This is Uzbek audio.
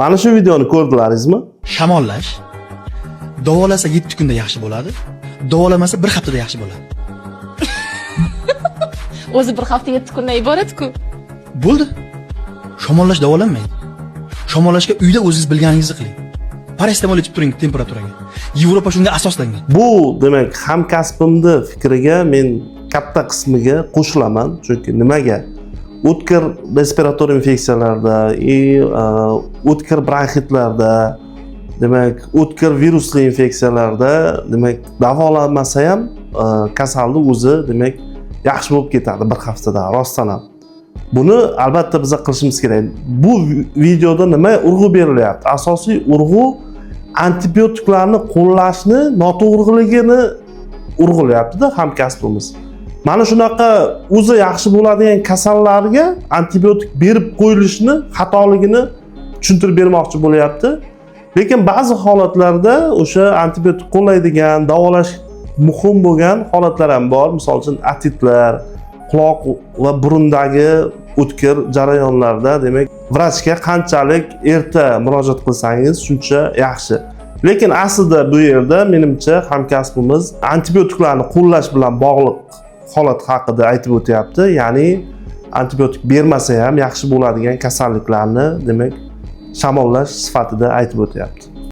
Mana shu videoni ko'rdilaringizmi? Shamollash davolasa 7 kunda yaxshi bo'ladi, davolamasa 1 haftada yaxshi bo'ladi. O'zi bir hafta 7 kundan iborat-ku. Bo'ldi. Shamollash davolanmaydi. Shamollashga uyda o'zingiz bilganingizni qiling. Paracetamol ichib turing temperaturaga. Yevropa shunga asoslangan. Bu demak hamkasbimni fikriga men katta qismiga qo'shilaman. Chunki nimaga? O'tkir respirator infeksiyalarda, o'tkir bronxitlarda, demak, o'tkir virusli infeksiyalarda, demak, davolanmasa ham kasallik o'zi, demak, yaxshi bo'lib ketadi bir haftada, rostdan ham. Buni albatta biz qilishimiz kerak. Bu videoda nima urg'u berilyapti? Asosiy urg'u antibiotiklarni qo'llashni noto'g'riligini urg'ulayapti-da hamkasbimiz. Mana shunaqa o'zi yaxshi bo'ladigan kasallarga antibiotik berib qo'yilishni xatoligini tushuntirib bermoqchi bo'lyapti. Lekin ba'zi holatlarda o'sha antibiotik qo'llaydigan, davolash muhim bo'lgan holatlar ham bor. Misol uchun otitlar, quloq va burundagi o'tkir jarayonlarda, demak, vrachga qanchalik erta murojaat qilsangiz shuncha yaxshi. Lekin aslida bu yerda menimcha hamkasbimiz antibiotiklarni qo'llash bilan bog'liq holat haqida aytib o'tyapti. Ya'ni antibiotik bermasa ham yaxshi bo'ladigan kasalliklarni, demak, shamollash sifatida aytib o'tyapti.